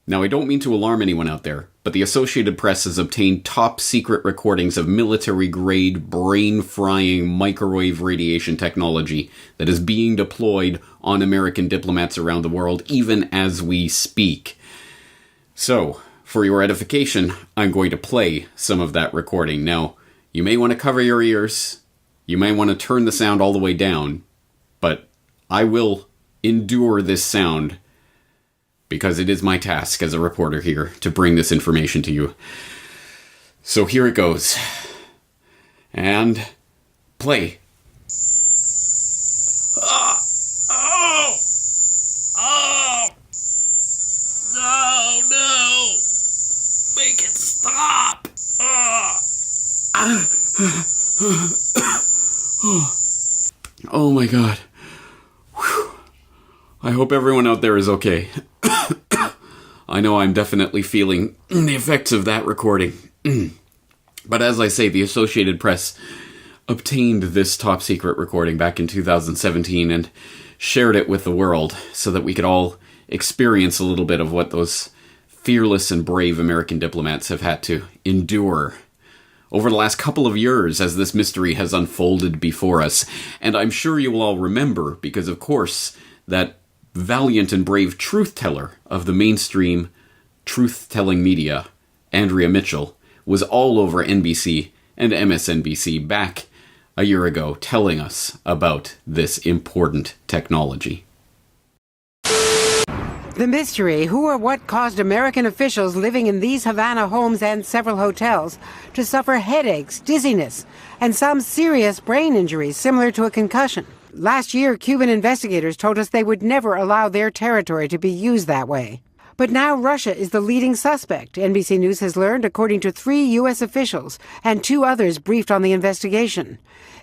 Now, I don't mean to alarm anyone out there, but the Associated Press has obtained top-secret recordings of military-grade, brain-frying microwave radiation technology that is being deployed on American diplomats around the world, even as we speak. So, for your edification, I'm going to play some of that recording. Now, you may want to cover your ears, you may want to turn the sound all the way down, but I will endure this sound because it is my task as a reporter here to bring this information to you. So here it goes. And play. Oh! No! Make it stop! Oh my god. Whew. I hope everyone out there is okay. I know I'm definitely feeling the effects of that recording. But as I say, the Associated Press obtained this top-secret recording back in 2017 and shared it with the world so that we could all experience a little bit of what those fearless and brave American diplomats have had to endure over the last couple of years as this mystery has unfolded before us. And I'm sure you will all remember, because of course, that valiant and brave truth-teller of the mainstream truth-telling media, Andrea Mitchell, was all over NBC and MSNBC back a year ago telling us about this important technology. The mystery: who or what caused American officials living in these Havana homes and several hotels to suffer headaches, dizziness, and some serious brain injuries similar to a concussion. Last year, Cuban investigators told us they would never allow their territory to be used that way. But now Russia is the leading suspect, NBC News has learned, according to 3 U.S. officials and 2 others briefed on the investigation.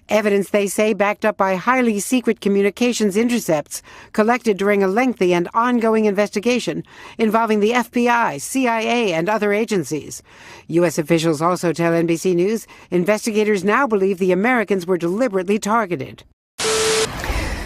Evidence, they say, backed up by highly secret communications intercepts collected during a lengthy and ongoing investigation involving the FBI, CIA, and other agencies. U.S. officials also tell NBC News investigators now believe the Americans were deliberately targeted.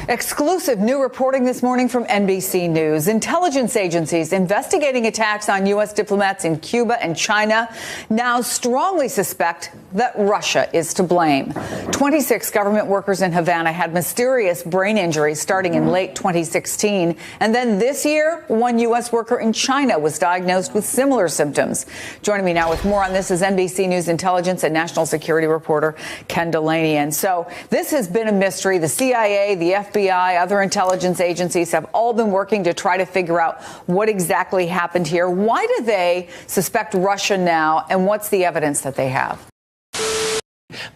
Exclusive new reporting this morning from NBC News. Intelligence agencies investigating attacks on U.S. diplomats in Cuba and China now strongly suspect that Russia is to blame. 26 government workers in Havana had mysterious brain injuries starting in late 2016. And then this year, 1 U.S. worker in China was diagnosed with similar symptoms. Joining me now with more on this is NBC News intelligence and national security reporter Ken Delaney. And so this has been a mystery. The CIA, the FBI, other intelligence agencies have all been working to try to figure out what exactly happened here. Why do they suspect Russia now, and what's the evidence that they have?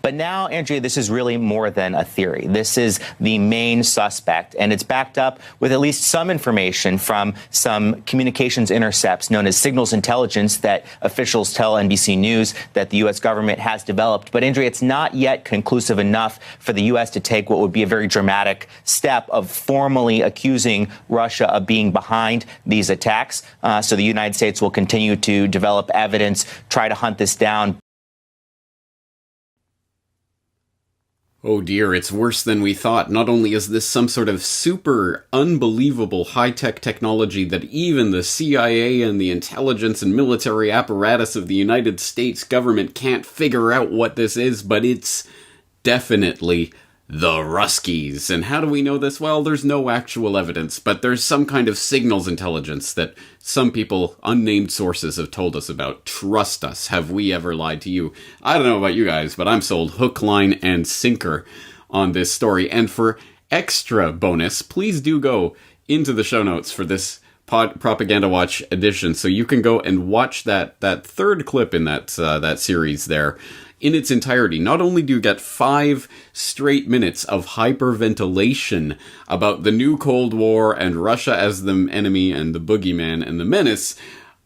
But now, Andrea, this is really more than a theory. This is the main suspect, and it's backed up with at least some information from some communications intercepts known as signals intelligence that officials tell NBC News that the U.S. government has developed. But, Andrea, it's not yet conclusive enough for the U.S. to take what would be a very dramatic step of formally accusing Russia of being behind these attacks. So the United States will continue to develop evidence, try to hunt this down. Oh dear, it's worse than we thought. Not only is this some sort of super unbelievable high-tech technology that even the CIA and the intelligence and military apparatus of the United States government can't figure out what this is, but it's definitely the Ruskies. And how do we know this? Well, there's no actual evidence, but there's some kind of signals intelligence that some people, unnamed sources, have told us about. Trust us. Have we ever lied to you? I don't know about you guys, but I'm sold hook, line, and sinker on this story. And for extra bonus, please do go into the show notes for this Propaganda Watch edition, so you can go and watch that third clip in that series there in its entirety. Not only do you get 5 straight minutes of hyperventilation about the new Cold War and Russia as the enemy and the boogeyman and the menace,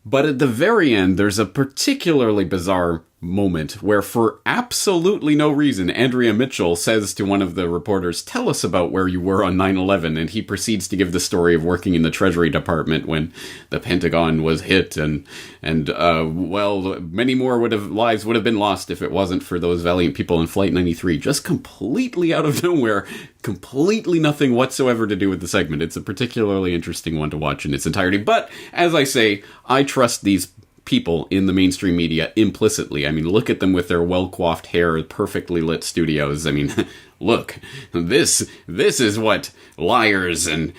but at the very end, there's a particularly bizarre moment where, for absolutely no reason, Andrea Mitchell says to one of the reporters, "Tell us about where you were on 9/11," and he proceeds to give the story of working in the Treasury Department when the Pentagon was hit, and well, many more lives would have been lost if it wasn't for those valiant people in Flight 93. Just completely out of nowhere, completely nothing whatsoever to do with the segment. It's a particularly interesting one to watch in its entirety. But, as I say, I trust these people in the mainstream media implicitly. I mean, look at them with their well-coiffed hair, perfectly lit studios. I mean, look, this is what liars and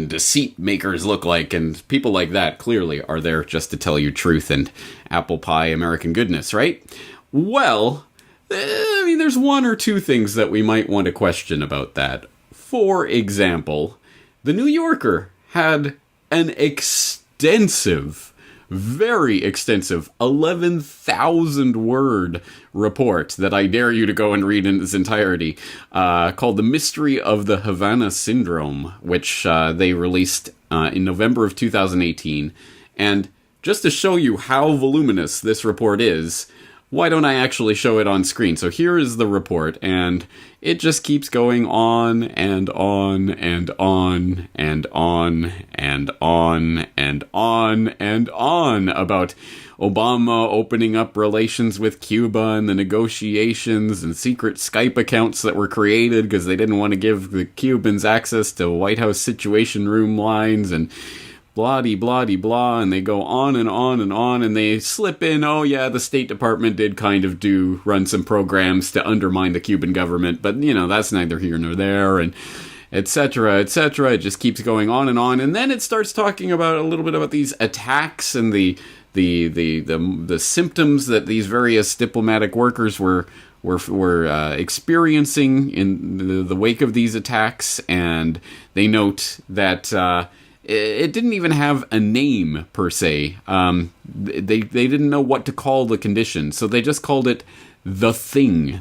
deceit makers look like, and people like that clearly are there just to tell you truth and apple pie American goodness, right? Well, I mean, there's one or two things that we might want to question about that. For example, the New Yorker had an very extensive 11,000 word report that I dare you to go and read in its entirety, called The Mystery of the Havana Syndrome, which they released in November of 2018. And just to show you how voluminous this report is, why don't I actually show it on screen? So here is the report, and it just keeps going on and on and on and on and on and on and on about Obama opening up relations with Cuba and the negotiations and secret Skype accounts that were created because they didn't want to give the Cubans access to White House Situation Room lines, and blah-de-blah-de-blah, and they go on and on and on, and they slip in, oh yeah, the State Department did kind of run some programs to undermine the Cuban government, but, you know, that's neither here nor there, and etc., etc. It just keeps going on, and then it starts talking about a little bit about these attacks and the symptoms that these various diplomatic workers were experiencing in the wake of these attacks, and they note that it didn't even have a name, per se. They didn't know what to call the condition, so they just called it the Thing.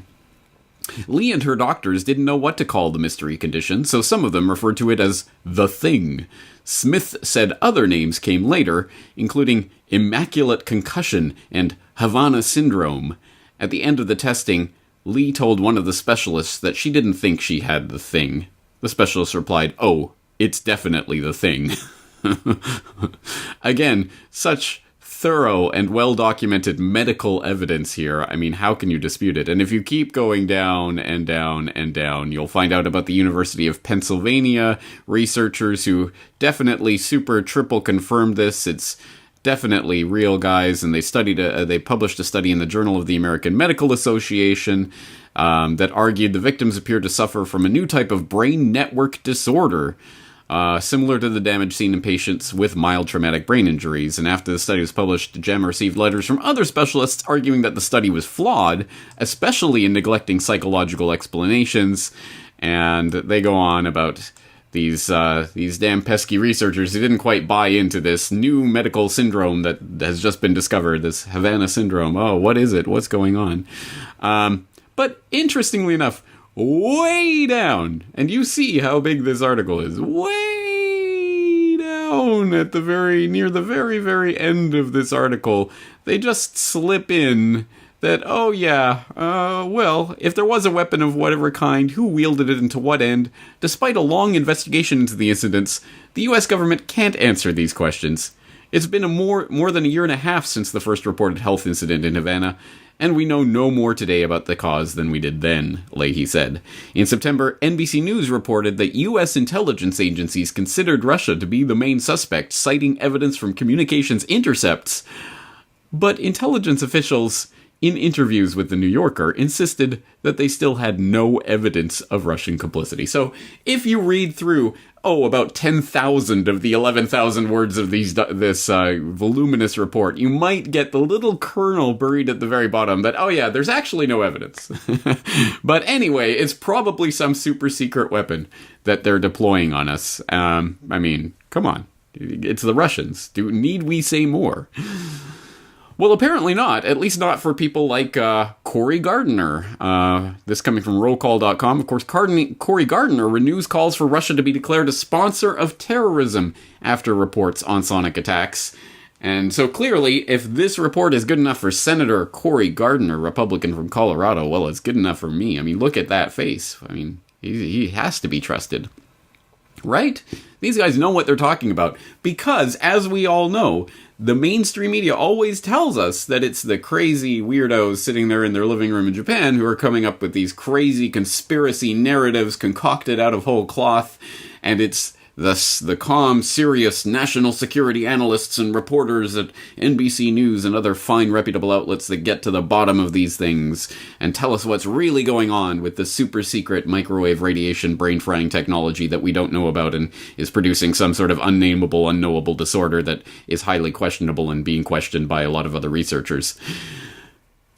Lee and her doctors didn't know what to call the mystery condition, so some of them referred to it as the Thing. Smith said other names came later, including Immaculate Concussion and Havana Syndrome. At the end of the testing, Lee told one of the specialists that she didn't think she had the Thing. The specialist replied, "Oh, it's definitely the Thing." Again, such thorough and well-documented medical evidence here. I mean, how can you dispute it? And if you keep going down and down and down, you'll find out about the University of Pennsylvania researchers who definitely triple confirmed this. It's definitely real, guys, and they published a study in the Journal of the American Medical Association that argued the victims appeared to suffer from a new type of brain network disorder, similar to the damage seen in patients with mild traumatic brain injuries. And after the study was published, GEM received letters from other specialists arguing that the study was flawed, especially in neglecting psychological explanations. And they go on about these damn pesky researchers who didn't quite buy into this new medical syndrome that has just been discovered, this Havana Syndrome. Oh, what is it? What's going on? But interestingly enough, way down, and you see how big this article is, way down at near the very, very end of this article, they just slip in that, oh yeah, well, if there was a weapon of whatever kind, who wielded it and to what end? Despite a long investigation into the incidents, the U.S. government can't answer these questions. It's been more than a year and a half since the first reported health incident in Havana, and we know no more today about the cause than we did then, Leahy said. In September, NBC News reported that U.S. intelligence agencies considered Russia to be the main suspect, citing evidence from communications intercepts. But intelligence officials in interviews with The New Yorker, insisted that they still had no evidence of Russian complicity. So if you read through, about 10,000 of the 11,000 words of this voluminous report, you might get the little kernel buried at the very bottom that, there's actually no evidence. But anyway, it's probably some super secret weapon that they're deploying on us. I mean, come on. It's the Russians. Need we say more? Well, apparently not, at least not for people like Cory Gardner. This coming from rollcall.com. Of course, Cory Gardner renews calls for Russia to be declared a sponsor of terrorism after reports on sonic attacks. And so clearly, if this report is good enough for Senator Cory Gardner, Republican from Colorado, well, it's good enough for me. I mean, look at that face. I mean, he has to be trusted. Right? These guys know what they're talking about. Because, as we all know, the mainstream media always tells us that it's the crazy weirdos sitting there in their living room in Japan who are coming up with these crazy conspiracy narratives concocted out of whole cloth, and it's thus the calm, serious national security analysts and reporters at NBC News and other fine reputable outlets that get to the bottom of these things and tell us what's really going on with the super secret microwave radiation brain-frying technology that we don't know about and is producing some sort of unnameable, unknowable disorder that is highly questionable and being questioned by a lot of other researchers.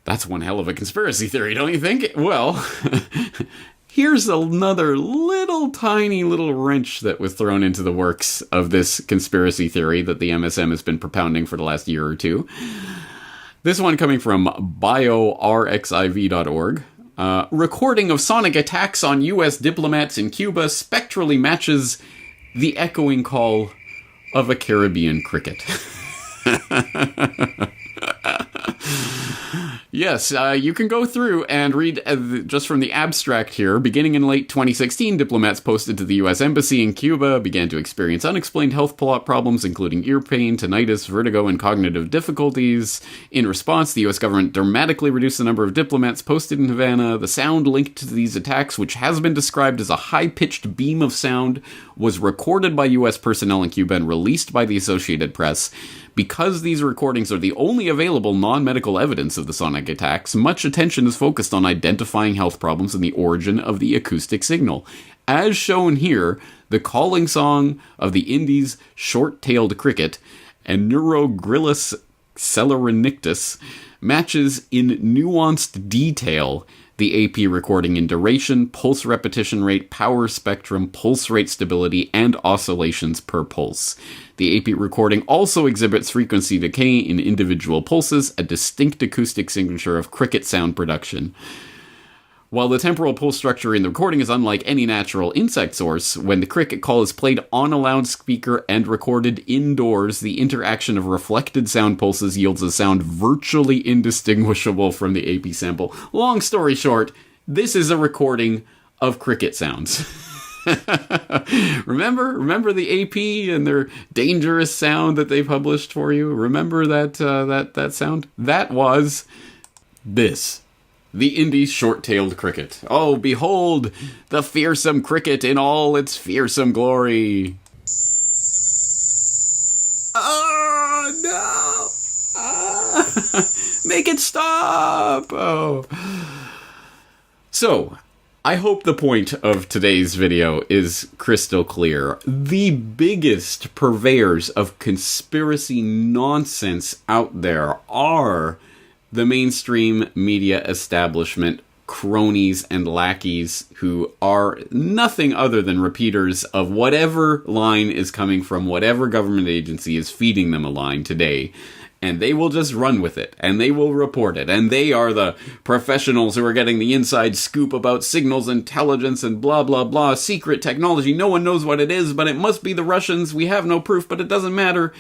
That's one hell of a conspiracy theory, don't you think? Well, here's another tiny little wrench that was thrown into the works of this conspiracy theory that the MSM has been propounding for the last year or two. This one coming from biorxiv.org. Recording of sonic attacks on U.S. diplomats in Cuba spectrally matches the echoing call of a Caribbean cricket. Yes, you can go through and read just from the abstract here. Beginning in late 2016, diplomats posted to the U.S. Embassy in Cuba began to experience unexplained health problems, including ear pain, tinnitus, vertigo, and cognitive difficulties. In response, the U.S. government dramatically reduced the number of diplomats posted in Havana. The sound linked to these attacks, which has been described as a high-pitched beam of sound, was recorded by U.S. personnel in Cuba and released by the Associated Press. Because these recordings are the only available non-medical evidence of the sonic attacks, much attention is focused on identifying health problems and the origin of the acoustic signal. As shown here, the calling song of the Indies' short-tailed cricket and Neurogryllus celerinictus matches in nuanced detail the AP recording in duration, pulse repetition rate, power spectrum, pulse rate stability, and oscillations per pulse. The AP recording also exhibits frequency decay in individual pulses, a distinct acoustic signature of cricket sound production. While the temporal pulse structure in the recording is unlike any natural insect source, when the cricket call is played on a loudspeaker and recorded indoors, the interaction of reflected sound pulses yields a sound virtually indistinguishable from the AP sample. Long story short, this is a recording of cricket sounds. Remember the AP and their dangerous sound that they published for you? Remember that sound? That was this. The Indies' short-tailed cricket. Oh, behold, the fearsome cricket in all its fearsome glory. Oh, no! Make it stop! Oh. So, I hope the point of today's video is crystal clear. The biggest purveyors of conspiracy nonsense out there are the mainstream media establishment, cronies and lackeys who are nothing other than repeaters of whatever line is coming from whatever government agency is feeding them a line today. And they will just run with it, and they will report it, and they are the professionals who are getting the inside scoop about signals intelligence and blah blah blah, secret technology, no one knows what it is, but it must be the Russians, we have no proof, but it doesn't matter.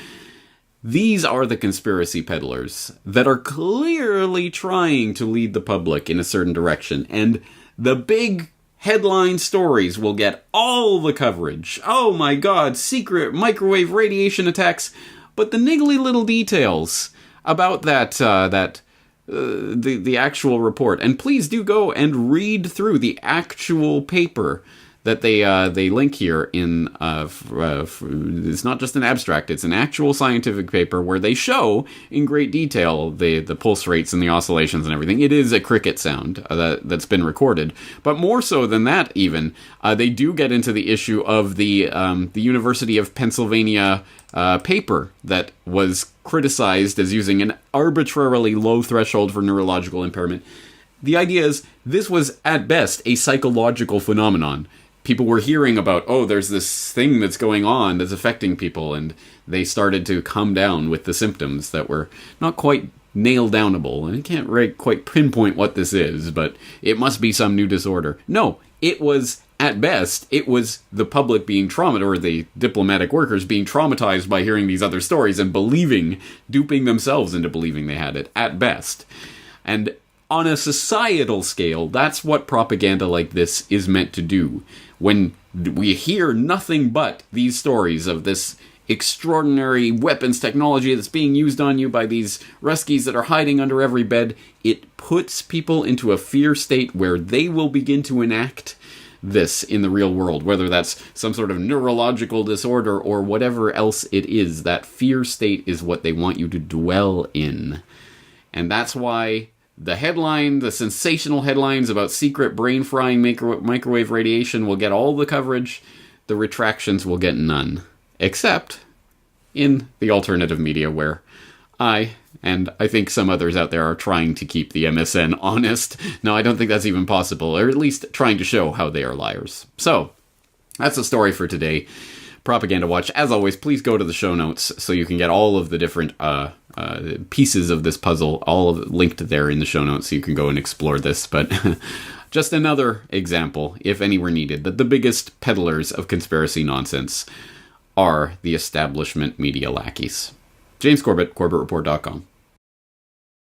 These are the conspiracy peddlers that are clearly trying to lead the public in a certain direction. And the big headline stories will get all the coverage. Oh my god, secret microwave radiation attacks. But the niggly little details about the actual report. And please do go and read through the actual paper that they link here in, it's not just an abstract, it's an actual scientific paper where they show in great detail the pulse rates and the oscillations and everything. It is a cricket sound that's been recorded. But more so than that even, they do get into the issue of the University of Pennsylvania paper that was criticized as using an arbitrarily low threshold for neurological impairment. The idea is this was at best a psychological phenomenon. People were hearing about, oh, there's this thing that's going on that's affecting people, and they started to come down with the symptoms that were not quite nail downable, and I can't quite pinpoint what this is, but it must be some new disorder. No, it was At best, it was the public being traumatized, or the diplomatic workers being traumatized by hearing these other stories and duping themselves into believing they had it, at best. And on a societal scale, that's what propaganda like this is meant to do. When we hear nothing but these stories of this extraordinary weapons technology that's being used on you by these Ruskies that are hiding under every bed, it puts people into a fear state where they will begin to enact this in the real world, whether that's some sort of neurological disorder or whatever else it is. That fear state is what they want you to dwell in. And that's why the sensational headlines about secret brain-frying microwave radiation will get all the coverage, the retractions will get none. Except in the alternative media, where I think some others out there are trying to keep the MSN honest. No, I don't think that's even possible, or at least trying to show how they are liars. So, that's the story for today. Propaganda Watch. As always, please go to the show notes so you can get all of the different pieces of this puzzle, all linked there in the show notes, so you can go and explore this. But just another example, if anywhere needed, that the biggest peddlers of conspiracy nonsense are the establishment media lackeys. James Corbett, corbettreport.com.